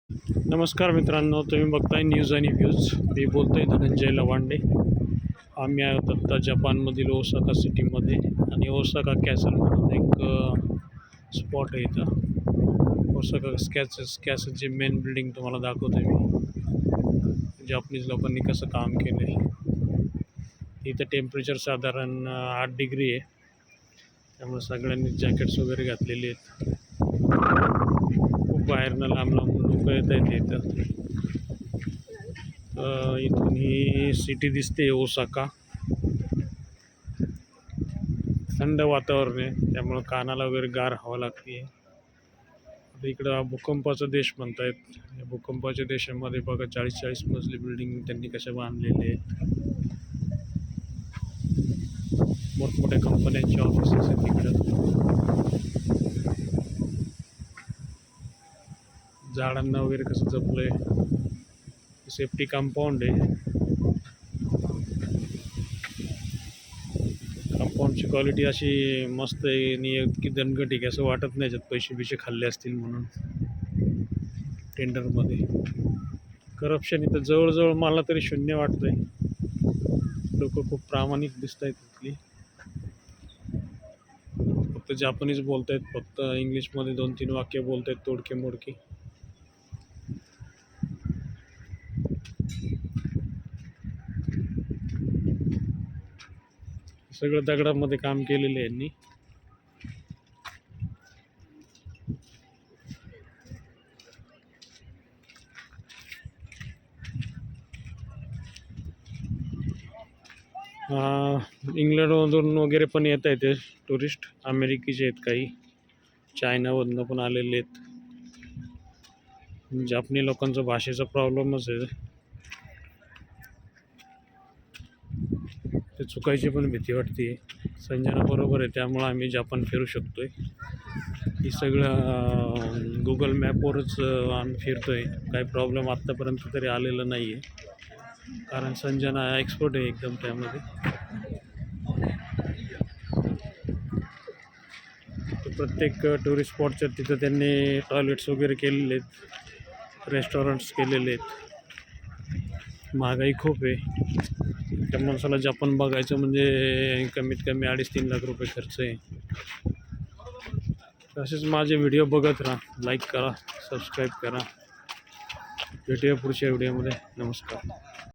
नमस्कार मित्रांनो, तुम्ही बघताय न्यूज आणि व्ह्यूज. मी बोलतोय धनंजय लवांडे. आम्ही आहोत आत्ता जपानमधील ओसाका सिटीमध्ये आणि ओसाका कॅसल म्हणून एक स्पॉट आहे इथं. ओसाका कॅसलची मेन बिल्डिंग तुम्हाला दाखवतोय मी. जपानीज लोकांनी कसं काम केलं आहे. इथं टेम्परेचर साधारण 8 डिग्री आहे, त्यामुळे सगळ्यांनी जॅकेट्स वगैरे घातलेले आहेत. खूप बाहेरनं लांब लांब लोक येत आहेत इथं. इथून ही सिटी दिसते ओसाका. थंड वातावरण आहे, त्यामुळं कानाला वगैरे गार हवा लागते. आता इकडं भूकंपाचा देश म्हणतायत. या भूकंपाच्या देशामध्ये बघा 40-40 मजली बिल्डिंग त्यांनी कशा बांधलेले आहेत. मोठमोठ्या कंपन्यांचे ऑफिसेस आहेत तिकडं. झाडांना वगैरे कसं जपलंय. सेफ्टी कंपाऊंड आहे. कंपाऊंडची क्वालिटी अशी मस्त आहे आणि की दणकट आहे, असं वाटत नाही ज्यात पैसे बिशे खाल्ले असतील म्हणून. टेंडरमध्ये करप्शन इथं जवळजवळ मला तरी शून्य वाटतंय. लोक खूप प्रामाणिक दिसत आहेत तिथली. फक्त जापानीज बोलतायत, फक्त इंग्लिशमध्ये 2-3 वाक्य बोलतायत तोडके मोडके. सगळं दगडामध्ये काम केलेलं आहे यांनी. इंग्लंडमधून वगैरे पण येत आहेत टुरिस्ट. अमेरिकेचे आहेत, काही चायनामधनं पण आलेले आहेत. जापनी लोकांचा भाषेचा प्रॉब्लेमच आहे. ते चुकायची पण भीती वाटते. संजना बरोबर आहे, त्यामुळं आम्ही जपान फिरू शकतोय. ही सगळं गुगल मॅपवरच आम्ही फिरतोय. काही प्रॉब्लेम आत्तापर्यंत तरी आलेला नाही आहे, कारण संजना एक्सपर्ट आहे एकदम त्यामध्ये. प्रत्येक टुरिस्ट स्पॉटच्या तिथं त्यांनी टॉयलेट्स वगैरे केलेले आहेत, रेस्टॉरंट्स केलेले आहेत. महागाई खूप आहे. त्या माणसाला जपान बघायचं म्हणजे कमीत कमी 2.5-3 लाख रुपये खर्च आहे. तसेच माझे व्हिडिओ बघत राहा, लाईक करा, सबस्क्राईब करा. भेटूया पुढच्या व्हिडिओमध्ये. नमस्कार.